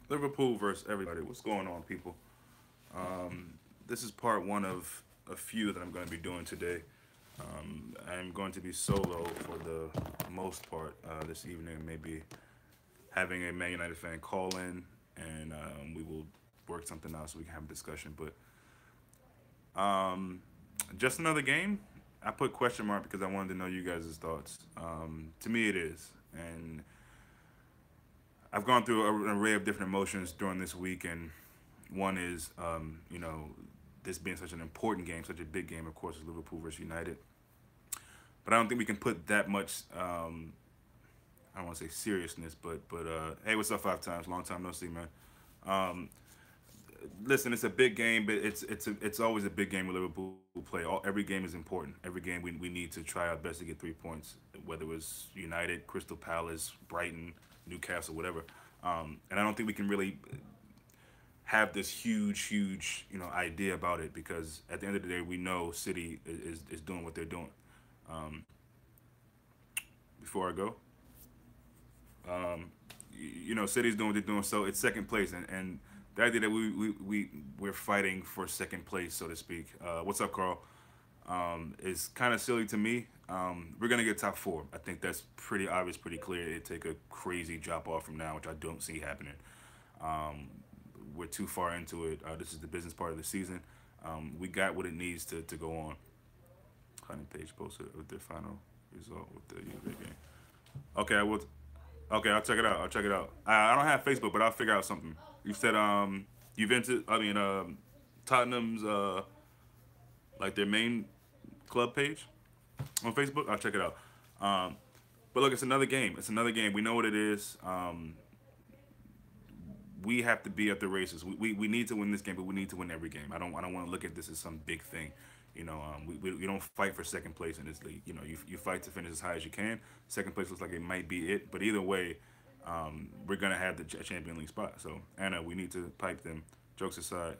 Liverpool versus everybody. What's going on, people? This is part one of a few that I'm going to be doing today. I'm going to be solo for the most part this evening. Maybe having a Man United fan call in, and we will work something out so we can have a discussion. But just another game. I put question mark because I wanted to know you guys' thoughts. To me, it is, and I've gone through an array of different emotions during this week, and one is, this being such an important game, such a big game, of course, is Liverpool versus United. But I don't think we can put that much, I don't want to say seriousness, but hey, what's up, five times? Long time no see, man. Um, Listen, it's a big game, but it's always a big game with Liverpool play. Every game is important. Every game we need to try our best to get 3 points, whether it was United, Crystal Palace, Brighton, Newcastle, whatever. And I don't think we can really have this huge idea about it because at the end of the day we know City is doing what they're doing. Um, before I go, City's doing what they're doing, so it's second place, and the idea that we're fighting for second place, so to speak. What's up, Carl? Is kind of silly to me. We're gonna get top four. I think that's pretty obvious, pretty clear. It'd take a crazy drop off from now, which I don't see happening. Um, we're too far into it. This is the business part of the season. We got what it needs to go on. Hunting page posted with their final result with the UV game. Okay, I will. Okay, I'll check it out. I'll check it out. I don't have Facebook, but I'll figure out something. You said Juventus. I mean Tottenham's like their main club page on Facebook. I'll check it out. Um, but look, it's another game. It's another game. We know what it is. We have to be at the races. We need to win this game, but we need to win every game. I don't want to look at this as some big thing. We don't fight for second place in this league. You fight to finish as high as you can. Second place looks like it might be it, but either way, we're gonna have the Champion League spot. So Anna, we need to pipe them. Jokes aside,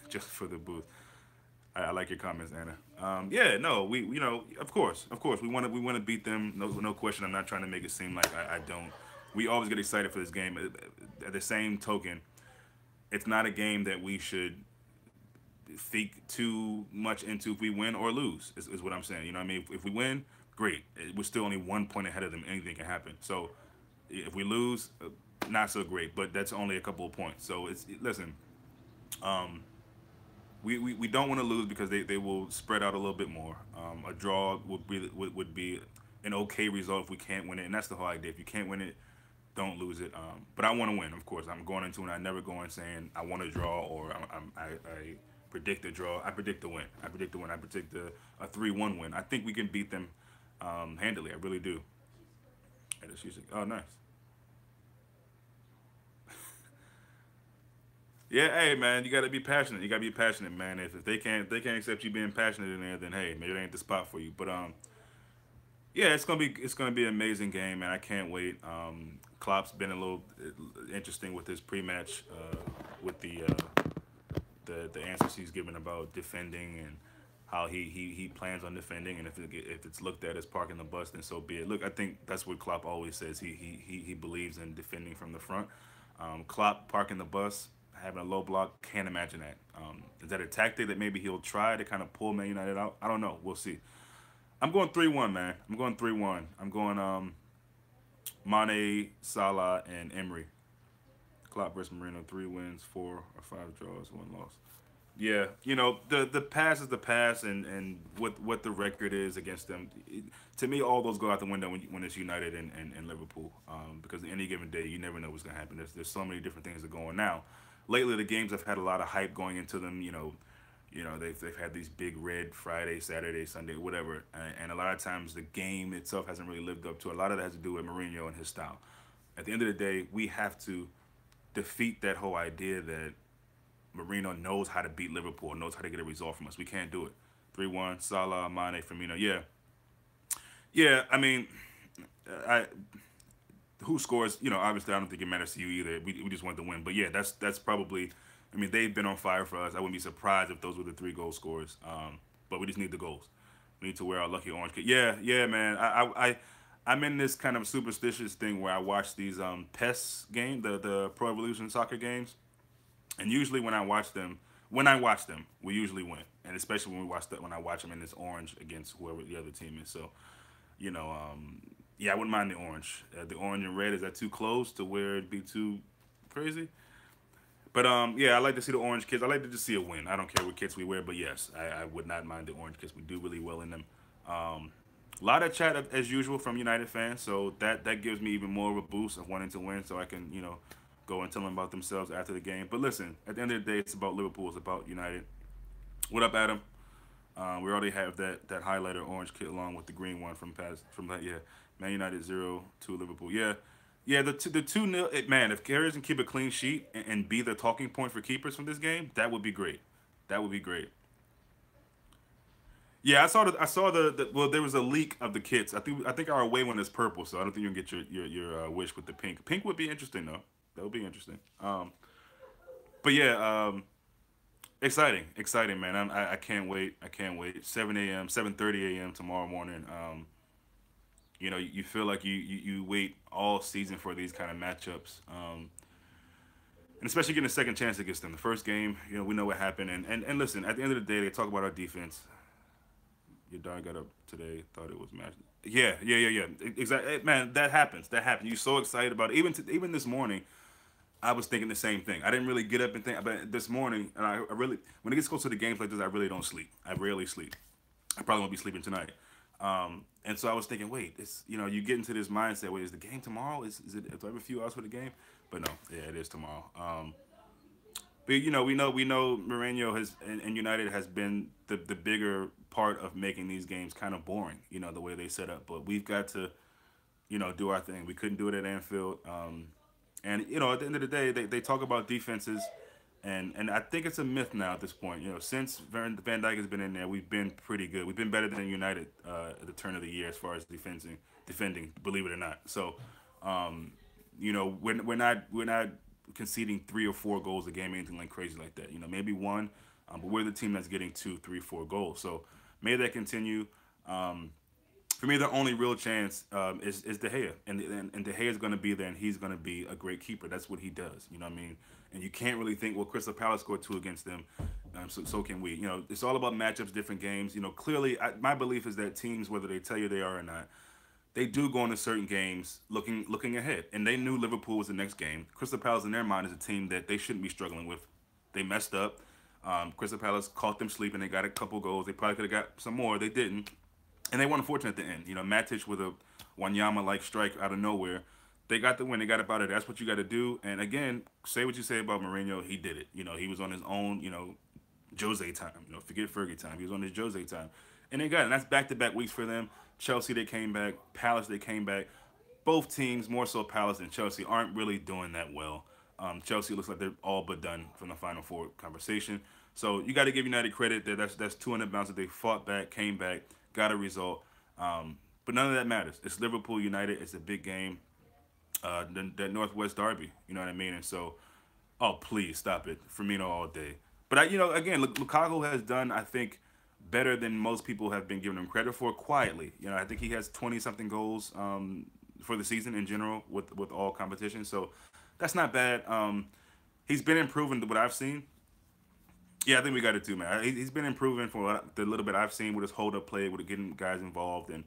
just for the booth. I like your comments, Anna. Yeah, no, we of course we want to beat them. No question. I'm not trying to make it seem like I don't. We always get excited for this game. At the same token, it's not a game that we should think too much into if we win or lose. Is what I'm saying. You know what I mean? If we win, great. We're still only 1 point ahead of them. Anything can happen. So if we lose, not so great. But that's only a couple of points. So listen. Um, we don't want to lose because they will spread out a little bit more. A draw would be an okay result if we can't win it, and that's the whole idea. If you can't win it, don't lose it. But I want to win, of course. I'm going into it. I never go in saying I want to draw or I predict a draw. I predict the win. I predict the win. I predict a 3-1 win. I think we can beat them handily. I really do. And it's usually, oh, nice. Yeah, hey man, you gotta be passionate. You gotta be passionate, man. If they can't accept you being passionate in there, then hey, maybe it ain't the spot for you. But yeah, it's gonna be an amazing game, man. I can't wait. Klopp's been a little interesting with his pre-match, with the answers he's given about defending and how he plans on defending, and if it's looked at as parking the bus, then so be it. Look, I think that's what Klopp always says. He believes in defending from the front. Klopp parking the bus, having a low block, can't imagine that. Is that a tactic that maybe he'll try to kind of pull Man United out? I don't know. We'll see. I'm going 3-1, man. I'm going 3-1. I'm going Mane, Salah, and Emery. Klopp versus Marino, 3 wins, 4 or 5 draws, 1 loss. Yeah, the pass is the pass, and what the record is against them. To me, all those go out the window when it's United and Liverpool, because any given day you never know what's gonna happen. There's so many different things that go on now. Lately, the games have had a lot of hype going into them. They've had these big red Friday, Saturday, Sunday, whatever, and a lot of times the game itself hasn't really lived up to it. A lot of that has to do with Mourinho and his style. At the end of the day, we have to defeat that whole idea that Marino knows how to beat Liverpool, knows how to get a result from us. We can't do it. 3-1, Salah, Mane, Firmino. Yeah. Yeah, I mean, I who scores, obviously I don't think it matters to you either. We just want to win. But yeah, that's probably, I mean, they've been on fire for us. I wouldn't be surprised if those were the 3 goal scores. But we just need the goals. We need to wear our lucky orange kit. Yeah, yeah, man. I I'm in this kind of superstitious thing where I watch these PES game, the Pro Evolution Soccer games, and usually when I watch them, we usually win, and especially when I watch them in this orange against whoever the other team is. So, you know, yeah, I wouldn't mind the orange. The orange and red, is that too close to where it'd be too crazy? But yeah, I like to see the orange kits. I like to just see a win. I don't care what kits we wear, but yes, I would not mind the orange kits. We do really well in them. A lot of chat as usual from United fans, so that gives me even more of a boost of wanting to win, so I can go and tell them about themselves after the game. But listen, at the end of the day, it's about Liverpool. It's about United. What up, Adam? We already have that highlighter orange kit along with the green one from that. Yeah, Man United 0-2 Liverpool. Yeah, yeah. The 2-0. Man, if Carriers can keep a clean sheet and be the talking point for keepers from this game, that would be great. That would be great. Yeah, I saw the well. There was a leak of the kits. I think our away one is purple, so I don't think you can get your wish with the pink. Pink would be interesting though. That would be interesting. But yeah, exciting, man. I can't wait. I can't wait. 7 a.m., 7:30 a.m. tomorrow morning. You feel like you wait all season for these kind of matchups, and especially getting a second chance against them. The first game, we know what happened, and listen. At the end of the day, they talk about our defense. Your dog got up today, thought it was match. Yeah. Exactly, man. That happens. That happens. You're so excited about it. Even this morning, I was thinking the same thing. I didn't really get up and think about it this morning, and I really, when it gets close to the games like this, I really don't sleep. I rarely sleep. I probably won't be sleeping tonight. And so I was thinking, wait, you get into this mindset. Wait, is the game tomorrow? Do I have a few hours for the game? But no, yeah, it is tomorrow. But we know Mourinho and United has been the bigger part of making these games kind of boring. The way they set up. But we've got to do our thing. We couldn't do it at Anfield. And at the end of the day, they talk about defenses, and I think it's a myth now at this point. Since Van Dijk has been in there, we've been pretty good. We've been better than United at the turn of the year as far as defending. Believe it or not. So, we're not conceding 3 or 4 goals a game, anything like crazy like that. Maybe one, but we're the team that's getting 2, 3, 4 goals. So may that continue. For me, the only real chance is De Gea, and De Gea is going to be there, and he's going to be a great keeper. That's what he does. You know what I mean? And you can't really think, well, Crystal Palace scored 2 against them, so can we. It's all about matchups, different games. Clearly, my belief is that teams, whether they tell you they are or not, they do go into certain games looking ahead, and they knew Liverpool was the next game. Crystal Palace, in their mind, is a team that they shouldn't be struggling with. They messed up. Crystal Palace caught them sleeping. They got a couple goals. They probably could have got some more. They didn't. And they were unfortunate at the end. Matic with a Wanyama-like strike out of nowhere. They got the win. They got about it. That's what you got to do. And again, say what you say about Mourinho, he did it. He was on his own, Jose time. Forget Fergie time. He was on his Jose time. And they got it. And that's back-to-back weeks for them. Chelsea, they came back. Palace, they came back. Both teams, more so Palace and Chelsea, aren't really doing that well. Chelsea looks like they're all but done from the Final Four conversation. So you got to give United credit. That's 200 bounds that they fought back, came back, got a result. But none of that matters. It's Liverpool United. It's a big game. That Northwest Derby. You know what I mean? And so, oh, please stop it. Firmino all day. But, again, Lukaku has done, I think, better than most people have been giving him credit for quietly. I think he has 20-something goals for the season in general with all competitions. So that's not bad. He's been improving what I've seen. Yeah, I think we got it too, man. He's been improving for the little bit I've seen with his hold-up play, with getting guys involved and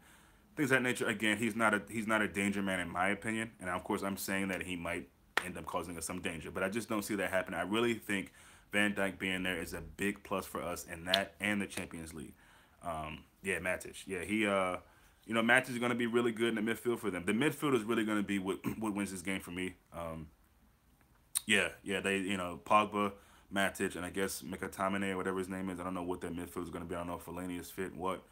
things of that nature. Again, he's not a danger man in my opinion, and of course I'm saying that he might end up causing us some danger, but I just don't see that happen. I really think Van Dijk being there is a big plus for us, and that and the Champions League. Yeah, Matic. Yeah, Matic is going to be really good in the midfield for them. The midfield is really going to be what wins this game for me. Yeah, they Pogba, Matic, and I guess Mkhitaryan or whatever his name is. I don't know what that midfield is going to be. I don't know if Fellaini is fit. What?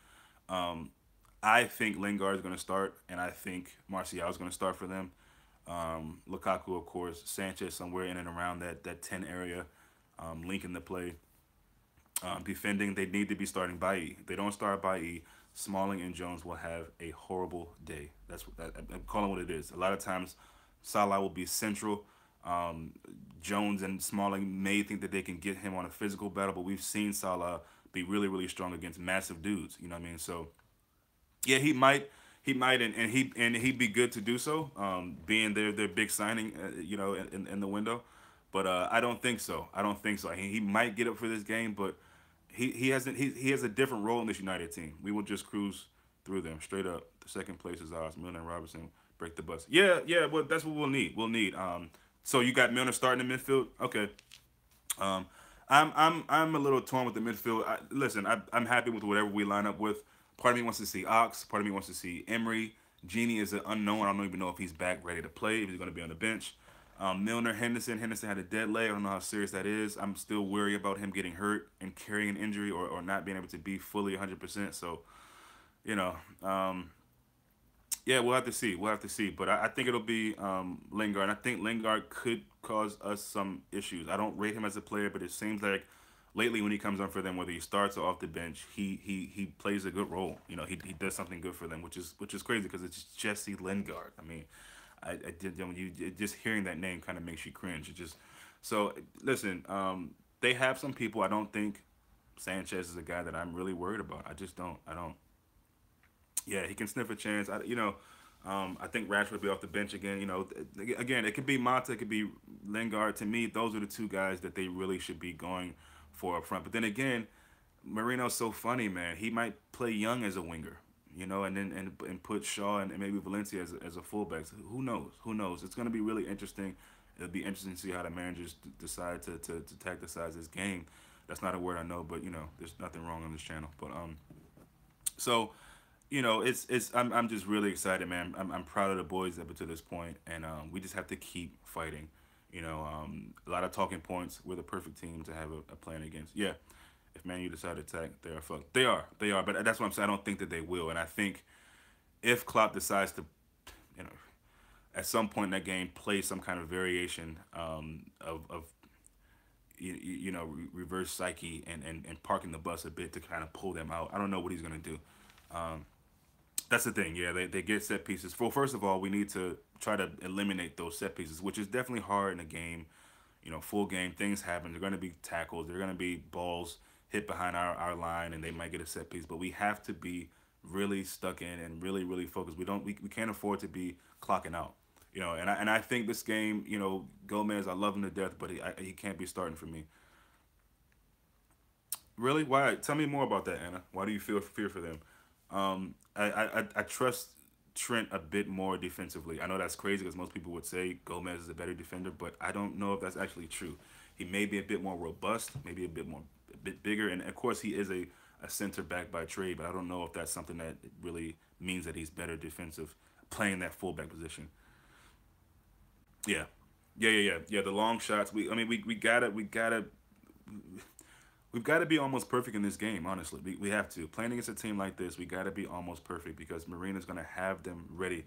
I think Lingard is going to start, and I think Martial is going to start for them. Lukaku, of course, Sanchez somewhere in and around that 10 area, linking the play. Defending, they need to be starting Bailly. If they don't start Bailly, Smalling and Jones will have a horrible day. I'm calling what it is. A lot of times, Salah will be central. Jones and Smalling may think that they can get him on a physical battle, but we've seen Salah be really, really strong against massive dudes. You know what I mean? So, yeah, he might he might, and he'd be good to do so, being their big signing, in the window. But I don't think so. I don't think so. He might get up for this game, but he hasn't. He has a different role in this United team. We will just cruise through them straight up. The second place is ours. Milner and Robertson break the bus. Yeah, yeah. Well, that's what we'll need. We'll need. So you got Milner starting in midfield. Okay. Um, I'm a little torn with the midfield. Listen, I'm happy with whatever we line up with. Part of me wants to see Ox. Part of me wants to see Emery. Genie is an unknown. I don't even know if he's back ready to play. If he's going to be on the bench. Milner, Henderson. Henderson had a dead leg. I don't know how serious that is. I'm still worried about him getting hurt and carrying an injury, or not being able to be fully 100%. So, you know, yeah, we'll have to see. We'll have to see. But I think it'll be Lingard. I think Lingard could cause us some issues. I don't rate him as a player, but it seems like lately when he comes on for them, whether he starts or off the bench, he plays a good role. He does something good for them, which is crazy because it's Jesse Lingard. I mean, I did just hearing that name kind of makes you cringe. It just so listen. They have some people. I don't think Sanchez is a guy that I'm really worried about. I just don't. I don't. Yeah, he can sniff a chance. I think Rashford will be off the bench again. Again, it could be Mata, it could be Lingard. To me, those are the two guys that they really should be going for up front. But then again, Marino's so funny, man. He might play Young as a winger, and then and put Shaw and maybe Valencia as a fullback. So who knows? Who knows? It's going to be really interesting. It'll be interesting to see how the managers decide to tacticize this game. That's not a word I know, but there's nothing wrong on this channel. But so it's I'm just really excited, man. I'm proud of the boys up to this point, and we just have to keep fighting. A lot of talking points. We're the perfect team to have a plan against. Yeah, if Man U decide to attack, they are fucked. They are. But that's what I'm saying. I don't think that they will, and I think if Klopp decides to, you know, at some point in that game, play some kind of variation of reverse psyche and parking the bus a bit to kind of pull them out. I don't know what he's gonna do. Um, that's the thing. Yeah, they get set pieces. Well, first of all, we need to try to eliminate those set pieces, which is definitely hard in a game. Full game, things happen. They're going to be tackles. They're going to be balls hit behind our line, and they might get a set piece. But we have to be really stuck in and really, really focused. We can't afford to be clocking out. And I think this game, Gomez, I love him to death, but he can't be starting for me. Really? Why? Tell me more about that, Anna. Why do you feel fear for them? I trust Trent a bit more defensively. I know that's crazy because most people would say Gomez is a better defender, but I don't know if that's actually true. He may be a bit more robust, maybe a bit bigger, and of course he is a center back by trade, but I don't know if that's something that really means that he's better defensive playing that fullback position. Yeah. Yeah. The long shots. I mean, we've got to be almost perfect in this game. Honestly, we have to. Playing against a team like this, we got to be almost perfect because Marina's going to have them ready.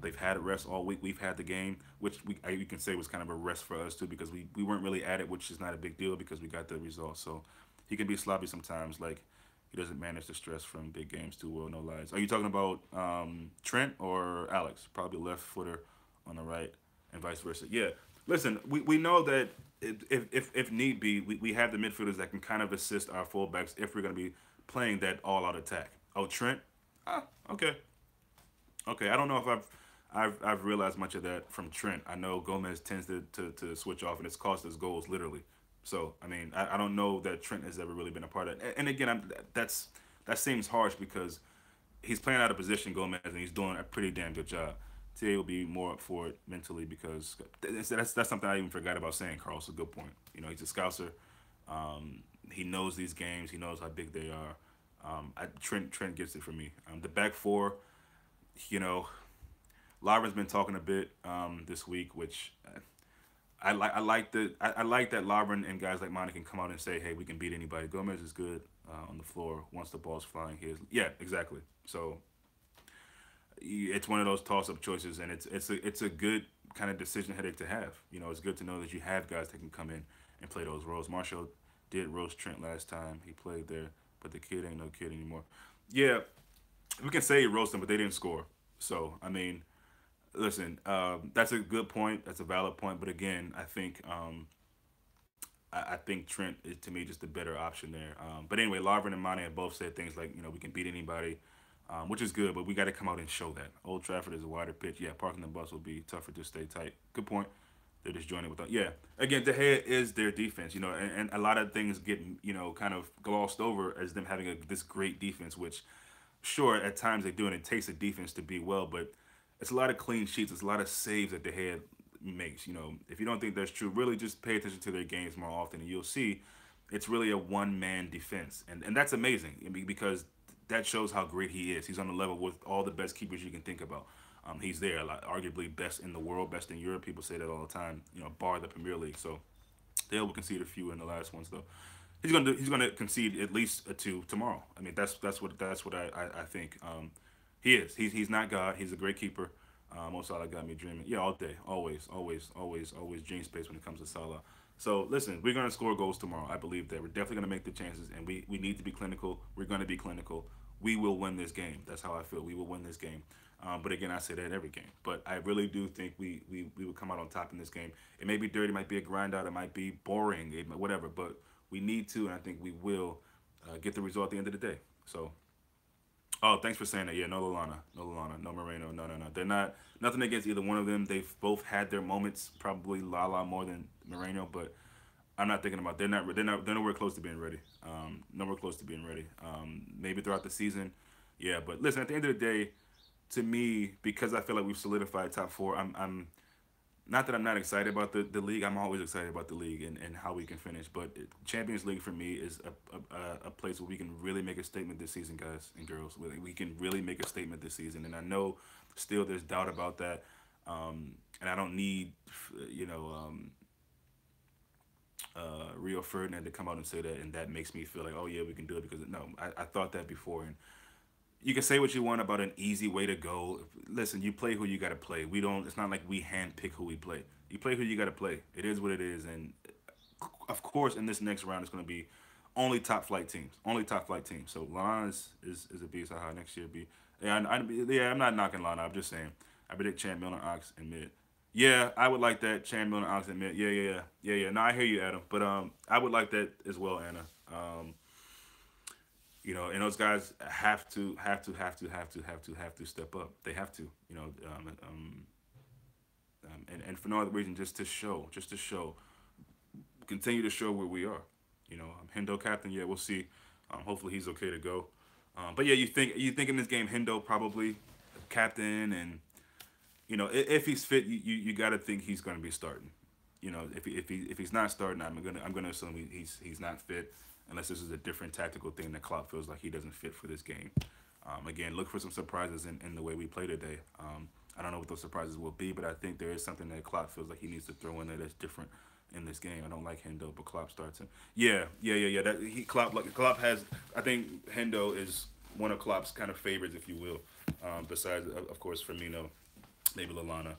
They've had a rest all week. We've had the game, which you can say was kind of a rest for us too because we weren't really at it, which is not a big deal because we got the result. So he can be sloppy sometimes. Like he doesn't manage the stress from big games too well. No lies. Are you talking about Trent or Alex? Probably left footer on the right and vice versa. Yeah. Listen, we know that if need be, we have the midfielders that can kind of assist our fullbacks if we're going to be playing that all-out attack. Oh, Trent? Okay. Okay, I don't know if I've realized much of that from Trent. I know Gomez tends to switch off, and it's cost us goals, literally. So, I mean, I don't know that Trent has ever really been a part of it. And again, that seems harsh because he's playing out of position, Gomez, and he's doing a pretty damn good job. TA will be more up for it mentally because that's something I even forgot about saying. Carl's a good point. He's a scouser. He knows these games. He knows how big they are. Trent gets it for me. The back four, you know, Lavrin's been talking a bit this week, which I like that Lavrin and guys like Monty can come out and say, hey, we can beat anybody. Gomez is good on the floor once the ball's flying. Yeah, exactly. So it's one of those toss-up choices, and it's a good kind of decision headache to have. It's good to know that you have guys that can come in and play those roles. Marshall did roast Trent last time he played there, but the kid ain't no kid anymore. Yeah, we can say he roasted him, but they didn't score. So I mean, listen, that's a good point. That's a valid point. But again, I think Trent is to me just a better option there. But anyway, Lavrin and Mane have both said things like we can beat anybody. which is good. But we got to come out and show that. Old Trafford is a wider pitch. Yeah, parking the bus will be tougher to stay tight. Good point. They're just joining with that. Yeah, again, De Gea is their defense, and a lot of things get kind of glossed over as them having this great defense, which sure at times they do, and it takes a defense to be well, but it's a lot of clean sheets, it's a lot of saves that De Gea makes. If you don't think that's true, really just pay attention to their games more often, and you'll see it's really a one man defense, and that's amazing. I mean, because that shows how great he is. He's on the level with all the best keepers you can think about. He's there, like, arguably best in the world, best in Europe. People say that all the time, bar the Premier League. So they will concede a few in the last ones, though. He's gonna concede at least a two tomorrow. I mean, that's what I think. He is. He's not God. He's a great keeper. Mo Salah got me dreaming. Yeah, all day, always, always, always, always dream space when it comes to Salah. So listen, we're gonna score goals tomorrow. I believe that we're definitely gonna make the chances, and we need to be clinical. We're gonna be clinical. We will win this game. That's how I feel. We will win this game. But again, I say that every game. But I really do think we will come out on top in this game. It may be dirty, it might be a grind out, it might be boring, whatever. But we need to, and I think we will get the result at the end of the day. So, oh, thanks for saying that. Yeah, no Lallana, no Lallana, no Moreno, no, no, no. They're not nothing against either one of them. They've both had their moments. Probably Lala more than Moreno, but I'm not thinking about. They're nowhere close to being ready. Nowhere close to being ready. Maybe throughout the season, yeah. But listen, at the end of the day, to me, because I feel like we've solidified top four, I'm not that I'm not excited about the league. I'm always excited about the league and how we can finish. But Champions League for me is a place where we can really make a statement this season, guys and girls. We can really make a statement this season. And I know still there's doubt about that. And I don't need, you know, Rio Ferdinand to come out and say that. And that makes me feel like, oh, yeah, we can do it. Because, no, I thought that before. And you can say what you want about an easy way to go. Listen, you play who you got to play. We don't. It's not like we handpick who we play. You play who you got to play. It is what it is, and of course, in this next round, it's going to be only top flight teams. Only top flight teams. So Lana is a beast. How next year be? Yeah, yeah. I'm not knocking Lana. I'm just saying. I predict Chan Milner, Ox, and mid. Yeah, I would like that. Chan Milner, Ox, and mid. Yeah, yeah, yeah, yeah, yeah. No, I hear you, Adam. But I would like that as well, Anna. And those guys have to step up. They have to, and for no other reason, just to show, continue to show where we are. Hendo captain, yeah, we'll see. Hopefully he's okay to go. But yeah, you think in this game Hendo probably captain, and if he's fit, you got to think he's going to be starting. If he's not starting, I'm gonna assume he's not fit, unless this is a different tactical thing that Klopp feels like he doesn't fit for this game. Again, look for some surprises in the way we play today. I don't know what those surprises will be, but I think there is something that Klopp feels like he needs to throw in there that's different in this game. I don't like Hendo, but Klopp starts him. Yeah, yeah, yeah, yeah. Klopp has. I think Hendo is one of Klopp's kind of favorites, if you will. Besides, of course, Firmino, maybe Lallana,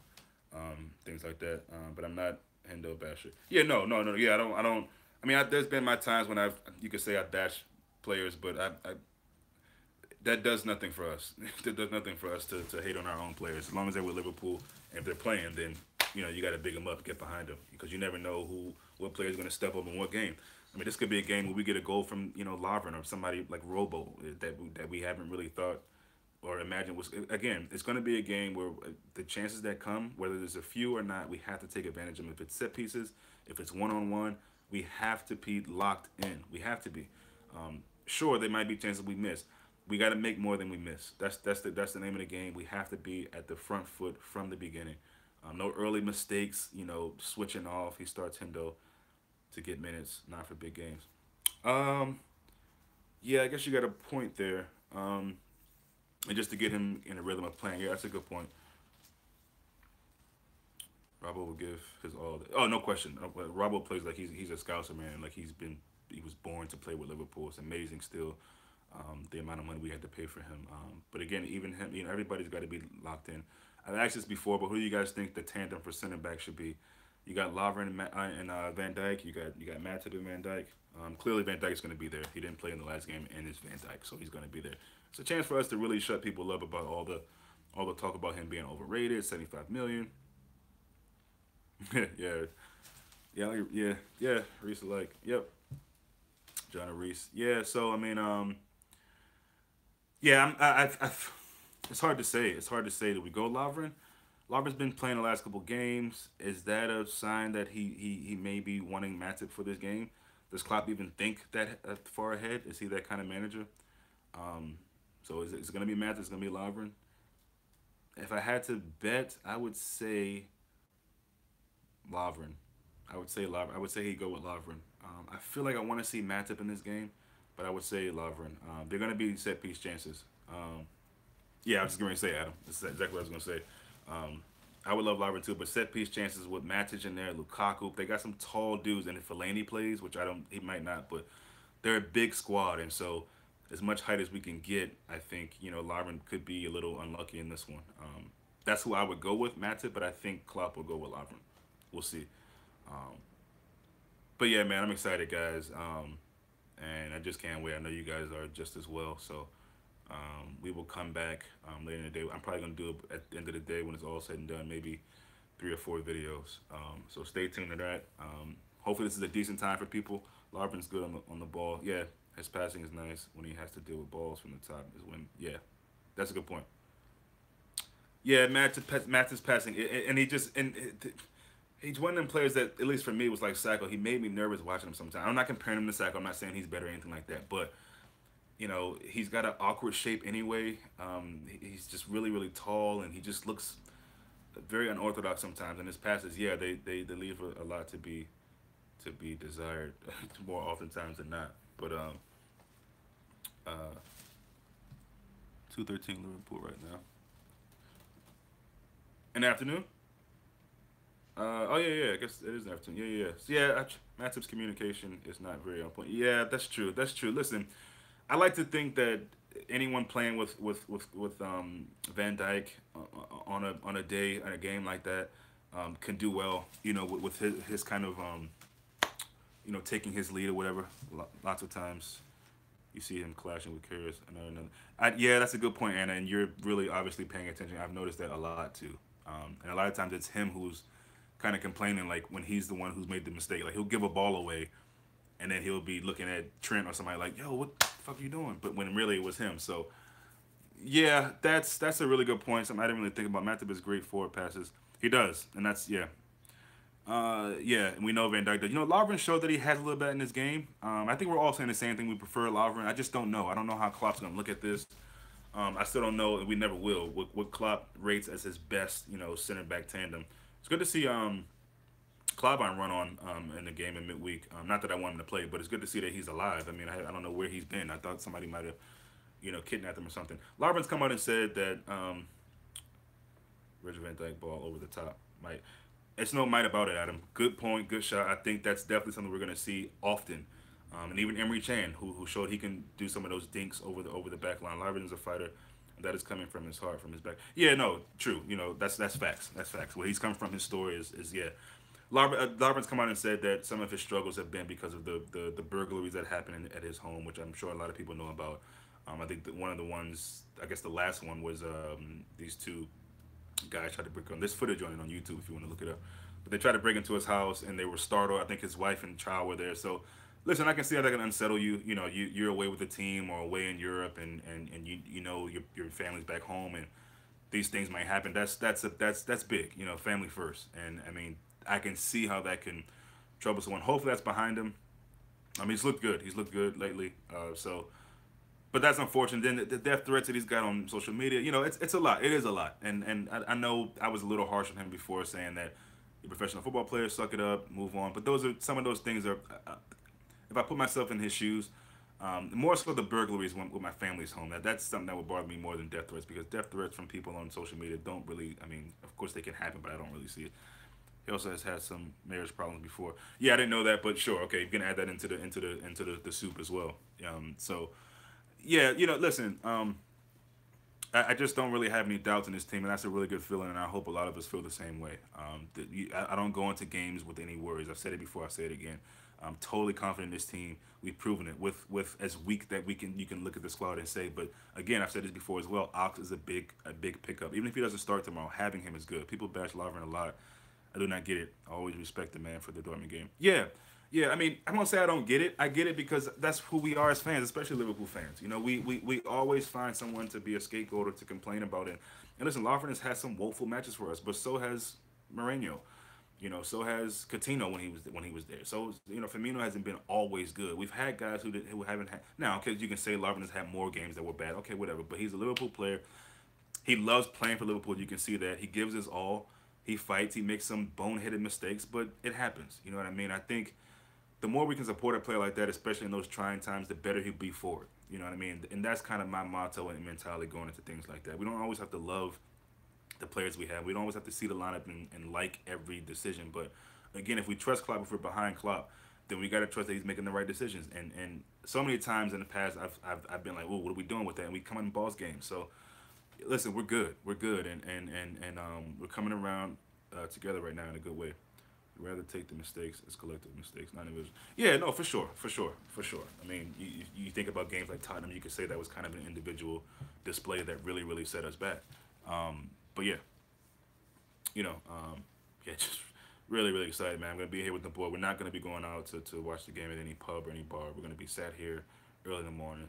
things like that. But I'm not Hendo basher. Yeah, no, no, no. Yeah, I don't. I mean, there's been my times when you could say I bash players, but that does nothing for us. That does nothing for us to hate on our own players. As long as they're with Liverpool and if they're playing, then you got to big them up, get behind them, because you never know what player is going to step up in what game. I mean, this could be a game where we get a goal from Lovren or somebody like Robo that we haven't really thought or imagined was. Again, it's going to be a game where the chances that come, whether there's a few or not, we have to take advantage of them. If it's set pieces, if it's one-on-one, we have to be locked in. We have to be. Sure, there might be chances we miss. We got to make more than we miss. That's the name of the game. We have to be at the front foot from the beginning. No early mistakes. Switching off. He starts Hendo to get minutes, not for big games. Yeah, I guess you got a point there. And just to get him in a rhythm of playing, yeah, that's a good point. Robbo will give his all. Oh, no question. Robbo plays like he's a scouser, man. Like he was born to play with Liverpool. It's amazing still, the amount of money we had to pay for him. But again, even him, everybody's got to be locked in. I've asked this before, but who do you guys think the tandem for center back should be? You got Lovren and Van Dijk. You got Matip and Van Dijk. Clearly, Van Dijk's going to be there. He didn't play in the last game, and it's Van Dijk, so he's going to be there. It's a chance for us to really shut people up about all the talk about him being overrated. 75 million. Yeah, yeah. Reese alike. Yep. John and Reese. Yeah. So I mean, Yeah, it's hard to say. It's hard to say. Do we go Lovren? Lovren's been playing the last couple games. Is that a sign that he may be wanting Matip for this game? Does Klopp even think that far ahead? Is he that kind of manager? Um, so is it going to be Matip? Is it going to be Lovren? If I had to bet, I would say Lovren. I would say Lovren. I would say he'd go with Lovren. I feel like I want to see Matip in this game, but I would say Lovren. They're going to be set piece chances. Yeah, I was just going to say Adam. That's exactly what I was going to say. Um, I would love Lovren too, but set piece chances with Matic in there, Lukaku. They got some tall dudes, and if Fellaini plays, which I don't, he might not, but they're a big squad, and so as much height as we can get, I think Lovren could be a little unlucky in this one. That's who I would go with, Matip, but I think Klopp will go with Lovren. We'll see. Um, but yeah, man, I'm excited, guys, and I just can't wait. I know you guys are just as well, so. We will come back later in the day. I'm probably gonna do it at the end of the day when it's all said and done, maybe 3 or 4 videos. So stay tuned to that. Hopefully this is a decent time for people. Larvin's good on the ball. Yeah, his passing is nice. When he has to deal with balls from the top is when. Yeah, that's a good point. Yeah, Matt's passing, and he just he's one of them players that, at least for me, was like Sacco. He made me nervous watching him sometimes. I'm not comparing him to Sacco. I'm not saying he's better or anything like that, but he's got an awkward shape anyway. He's just really, really tall, and he just looks very unorthodox sometimes. And his passes, yeah, they leave a lot to be desired more oftentimes than not. But 2:13 Liverpool right now. In the afternoon. Oh yeah. I guess it is an afternoon. Yeah. So, yeah, Matip's communication is not very on point. Yeah, that's true. That's true. Listen, I like to think that anyone playing with Van Dyke on a day on a game like that can do well. With his kind of taking his lead or whatever. Lots of times you see him clashing with Karius. Yeah, that's a good point, Anna, and you're really obviously paying attention. I've noticed that a lot too, and a lot of times it's him who's kind of complaining, like when he's the one who's made the mistake. Like he'll give a ball away and then he'll be looking at Trent or somebody like, "Yo, what the fuck are you doing?" But when really it was him. So yeah, that's a really good point. Something I didn't really think about. Matip is great forward passes. He does, and that's yeah. Yeah, and we know Van Dijk does. Lovren showed that he has a little bit in this game. I think we're all saying the same thing. We prefer Lovren. I just don't know. I don't know how Klopp's gonna look at this. I still don't know, and we never will. What Klopp rates as his best, center back tandem. It's good to see Clyburn run on in the game in midweek. Not that I want him to play, but it's good to see that he's alive. I mean, I don't know where he's been. I thought somebody might have, kidnapped him or something. Larvin's come out and said that Richard Van Dyke ball over the top might. It's no might about it, Adam. Good point, good shot. I think that's definitely something we're going to see often. And even Emery Chan, who showed he can do some of those dinks over the back line. Larvin is a fighter that is coming from his heart, from his back. Yeah, no, true. That's facts. That's facts. Where he's coming from, his story is yeah. Larvin's come out and said that some of his struggles have been because of the burglaries that happened at his home, which I'm sure a lot of people know about. I think that one of the ones, I guess the last one was these two guys tried to break on. There's footage on it on YouTube if you want to look it up. But they tried to break into his house and they were startled. I think his wife and child were there. So listen, I can see how that can unsettle you. You're away with the team or away in Europe, and your family's back home, and these things might happen. That's big. Family first. And I mean, I can see how that can trouble someone. Hopefully that's behind him. I mean, he's looked good. He's looked good lately. But that's unfortunate. Then the death threats that he's got on social media, it's a lot. It is a lot. And I know I was a little harsh on him before, saying that you're a professional football player, suck it up, move on. But those are some of those things are. If I put myself in his shoes, more so the burglaries with my family's home. That's something that would bother me more than death threats, because death threats from people on social media don't really. I mean, of course they can happen, but I don't really see it. He also has had some marriage problems before. Yeah, I didn't know that, but sure, okay, you can add that into the soup as well. So yeah, listen, I just don't really have any doubts in this team, and that's a really good feeling, and I hope a lot of us feel the same way. I don't go into games with any worries. I've said it before. I'll say it again. I'm totally confident in this team. We've proven it with as weak that you can look at the squad and say. But again, I've said this before as well. Ox is a big pickup. Even if he doesn't start tomorrow, having him is good. People bash Lovren a lot. I do not get it. I always respect the man for the Dortmund game. Yeah, Yeah, I mean, I'm gonna say I don't get it. I get it because that's who we are as fans, especially Liverpool fans. You know, we always find someone to be a scapegoat or to complain about it. And listen, Lovren has had some woeful matches for us, but so has Mourinho. You know, so has Coutinho when he was there. So you know, Firmino hasn't been always good. We've had guys who haven't had now. Because you can say Lovren has had more games that were bad. Okay, whatever. But he's a Liverpool player. He loves playing for Liverpool. You can see that he gives his all. He fights. He makes some boneheaded mistakes, but it happens. You know what I mean? I think the more we can support a player like that, especially in those trying times, the better he'll be for it. You know what I mean? And that's kind of my motto and mentality going into things like that. We don't always have to love the players we have. We don't always have to see the lineup and like every decision. But again, if we trust Klopp, if we're behind Klopp, then we got to trust that he's making the right decisions. And so many times in the past, I've been like, oh, what are we doing with that? And we come in balls games. So listen, we're good. We're good, and we're coming around together right now in a good way. We'd rather take the mistakes as collective mistakes, not individual. Yeah, no, for sure, for sure, for sure. I mean, you think about games like Tottenham, you could say that was kind of an individual display that really set us back. But yeah, you know, yeah, just really excited, man. I'm gonna be here with the boy. We're not gonna be going out to watch the game at any pub or any bar. We're gonna be sat here early in the morning,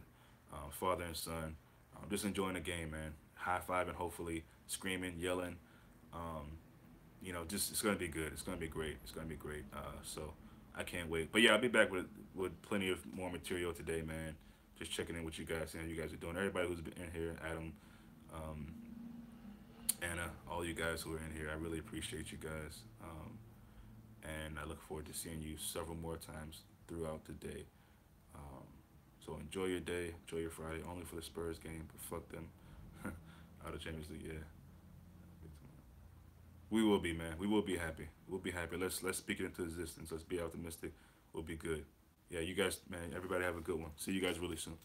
father and son, just enjoying the game, man. High fiving, hopefully screaming, yelling. Um, you know, just it's gonna be good. It's gonna be great. It's gonna be great. So I can't wait. But yeah, I'll be back with plenty of more material today, man. Just checking in with you guys, seeing how you guys are doing. Everybody who's been in here, Adam, um, Anna, all you guys who are in here, I really appreciate you guys. And I look forward to seeing you several more times throughout the day. Um, so enjoy your day, enjoy your Friday. Only for the Spurs game, but fuck them. Out of Champions League, yeah. We will be, man. We will be happy. We'll be happy. Let's speak it into existence. Let's be optimistic. We'll be good. Yeah, you guys, man. Everybody have a good one. See you guys really soon.